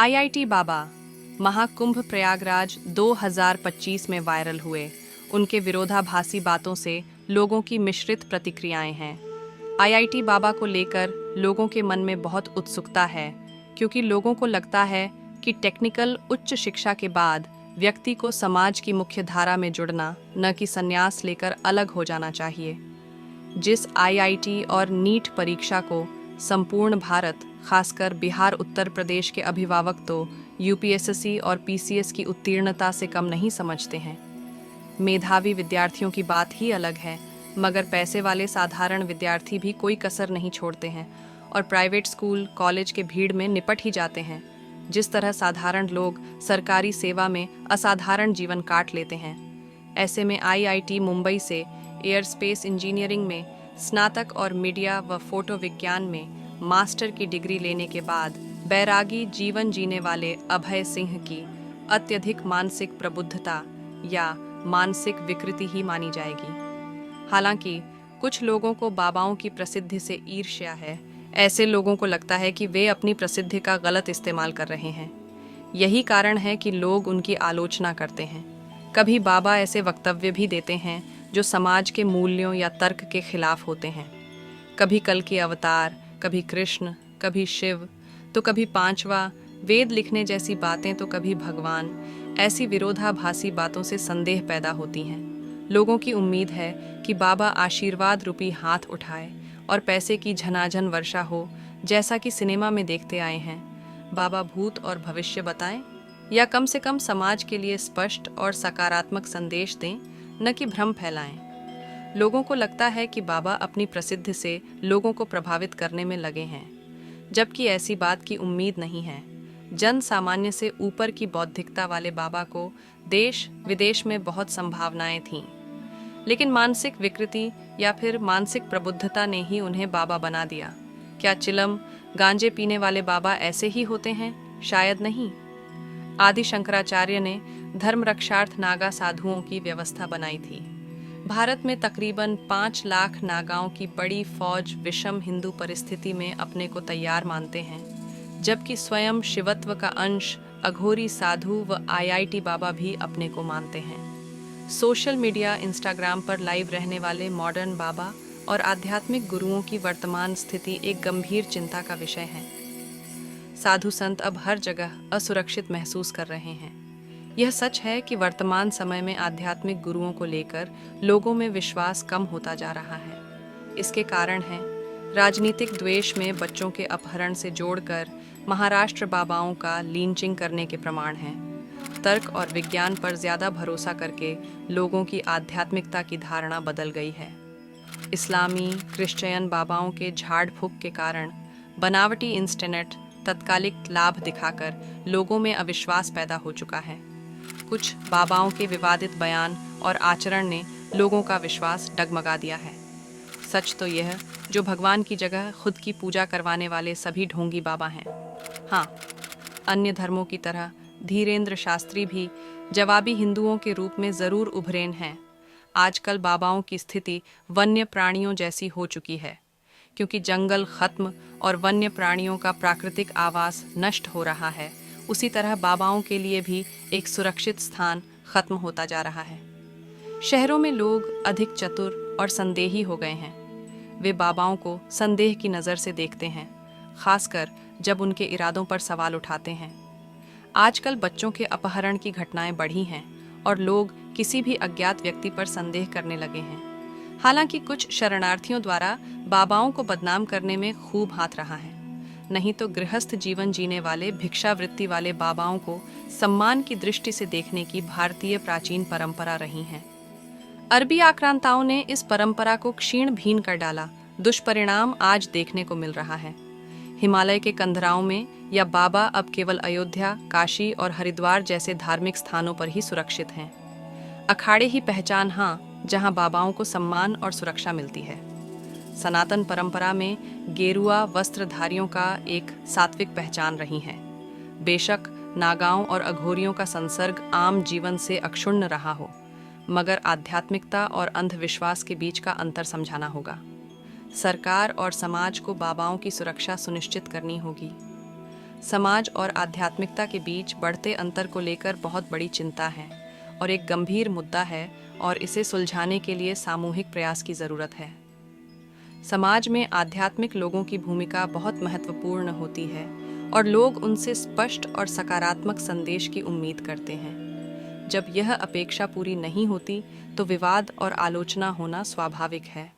IIT बाबा महाकुंभ प्रयागराज 2025 में viral हुए। उनके विरोधाभासी बातों से लोगों की मिश्रित प्रतिक्रियाएं हैं। आईआईटी बाबा को लेकर लोगों के मन में बहुत उत्सुकता है, क्योंकि लोगों को लगता है कि टेक्निकल उच्च शिक्षा के बाद व्यक्ति को समाज की मुख्य धारा में जुड़ना, न कि संन्यास लेकर अलग हो जाना चाहिए। जिस आईआईटी और नीट परीक्षा को संपूर्ण भारत, खासकर बिहार उत्तर प्रदेश के अभिभावक तो यूपीएससी और पीसीएस की उत्तीर्णता से कम नहीं समझते हैं। मेधावी विद्यार्थियों की बात ही अलग है, मगर पैसे वाले साधारण विद्यार्थी भी कोई कसर नहीं छोड़ते हैं और प्राइवेट स्कूल कॉलेज के भीड़ में निपट ही जाते हैं। जिस तरह साधारण लोग सरकारी सेवा में असाधारण जीवन काट लेते हैं, ऐसे में आईआईटी मुंबई से एयरस्पेस इंजीनियरिंग में स्नातक और मीडिया व फोटो विज्ञान में मास्टर की डिग्री लेने के बाद बैरागी जीवन जीने वाले अभय सिंह की अत्यधिक मानसिक प्रबुद्धता या मानसिक विकृति ही मानी जाएगी। हालांकि कुछ लोगों को बाबाओं की प्रसिद्धि से ईर्ष्या है। ऐसे लोगों को लगता है कि वे अपनी प्रसिद्धि का गलत इस्तेमाल कर रहे हैं। यही कारण है कि लोग उनकी आलोचना करते हैं। कभी बाबा ऐसे वक्तव्य भी देते हैं जो समाज के मूल्यों या तर्क के खिलाफ होते हैं। कभी कल के अवतार, कभी कृष्ण, कभी शिव, तो कभी पांचवा वेद लिखने जैसी बातें, तो कभी भगवान। ऐसी विरोधाभासी बातों से संदेह पैदा होती हैं। लोगों की उम्मीद है कि बाबा आशीर्वाद रूपी हाथ उठाए और पैसे की झनाझन वर्षा हो, जैसा कि सिनेमा में देखते आए हैं। बाबा भूत और भविष्य बताएं, या कम से कम समाज के लिए स्पष्ट और सकारात्मक संदेश दें, न कि भ्रम फैलाएं। लोगों को लगता है कि बाबा अपनी प्रसिद्धि से लोगों को प्रभावित करने में लगे हैं, जबकि ऐसी बात की उम्मीद नहीं है। जन सामान्य से ऊपर की बौद्धिकता वाले बाबा को देश विदेश में बहुत संभावनाएं थीं, लेकिन मानसिक विकृति या फिर मानसिक प्रबुद्धता ने ही उन्हें बाबा बना दिया। क्या चिलम गांजे पीने वाले बाबा ऐसे ही होते हैं? शायद नहीं। आदि शंकराचार्य ने धर्म रक्षार्थ नागा साधुओं की व्यवस्था बनाई थी। भारत में तकरीबन 5 लाख नागाओं की बड़ी फौज विषम हिंदू परिस्थिति में अपने को तैयार मानते हैं, जबकि स्वयं शिवत्व का अंश अघोरी साधु व आईआईटी बाबा भी अपने को मानते हैं। सोशल मीडिया, इंस्टाग्राम पर लाइव रहने वाले मॉडर्न बाबा और आध्यात्मिक गुरुओं की वर्तमान स्थिति एक गंभीर चिंता का विषय है। साधु संत अब हर जगह असुरक्षित महसूस कर रहे हैं। यह सच है कि वर्तमान समय में आध्यात्मिक गुरुओं को लेकर लोगों में विश्वास कम होता जा रहा है। इसके कारण है राजनीतिक द्वेष में बच्चों के अपहरण से जोड़कर महाराष्ट्र बाबाओं का लिंचिंग करने के प्रमाण हैं। तर्क और विज्ञान पर ज्यादा भरोसा करके लोगों की आध्यात्मिकता की धारणा बदल गई है। इस्लामी क्रिश्चियन बाबाओं के झाड़ फूक के कारण बनावटी इंटरनेट तत्कालिक लाभ दिखाकर लोगों में अविश्वास पैदा हो चुका है। कुछ बाबाओं के विवादित बयान और आचरण ने लोगों का विश्वास डगमगा दिया है। सच तो यह जो भगवान की जगह खुद की पूजा करवाने वाले सभी ढोंगी बाबा हैं। हाँ, अन्य धर्मों की तरह धीरेन्द्र शास्त्री भी जवाबी हिंदुओं के रूप में ज़रूर उभरेन हैं। आजकल बाबाओं की स्थिति वन्य प्राणियों जैसी हो चुकी है, क्योंकि जंगल खत्म और वन्य प्राणियों का प्राकृतिक आवास नष्ट हो रहा है। उसी तरह बाबाओं के लिए भी एक सुरक्षित स्थान खत्म होता जा रहा है। शहरों में लोग अधिक चतुर और संदेही हो गए हैं। वे बाबाओं को संदेह की नज़र से देखते हैं, खासकर जब उनके इरादों पर सवाल उठाते हैं। आजकल बच्चों के अपहरण की घटनाएं बढ़ी हैं और लोग किसी भी अज्ञात व्यक्ति पर संदेह करने लगे हैं। हालांकि कुछ शरणार्थियों द्वारा बाबाओं को बदनाम करने में खूब हाथ रहा है। नहीं तो गृहस्थ जीवन जीने वाले भिक्षावृत्ति वाले बाबाओं को सम्मान की दृष्टि से देखने की भारतीय प्राचीन परंपरा रही है। अरबी आक्रांताओं ने इस परंपरा को क्षीण भीन कर डाला। दुष्परिणाम आज देखने को मिल रहा है। हिमालय के कंदराओं में या बाबा अब केवल अयोध्या, काशी और हरिद्वार जैसे धार्मिक स्थानों पर ही सुरक्षित हैं। अखाड़े ही पहचान, हाँ, जहां बाबाओं को सम्मान और सुरक्षा मिलती है। सनातन परंपरा में गेरुआ वस्त्रधारियों का एक सात्विक पहचान रही है। बेशक नागाओं और अघोरियों का संसर्ग आम जीवन से अक्षुण्ण रहा हो, मगर आध्यात्मिकता और अंधविश्वास के बीच का अंतर समझाना होगा। सरकार और समाज को बाबाओं की सुरक्षा सुनिश्चित करनी होगी। समाज और आध्यात्मिकता के बीच बढ़ते अंतर को लेकर बहुत बड़ी चिंता है और एक गंभीर मुद्दा है, और इसे सुलझाने के लिए सामूहिक प्रयास की ज़रूरत है। समाज में आध्यात्मिक लोगों की भूमिका बहुत महत्वपूर्ण होती है और लोग उनसे स्पष्ट और सकारात्मक संदेश की उम्मीद करते हैं। जब यह अपेक्षा पूरी नहीं होती तो विवाद और आलोचना होना स्वाभाविक है।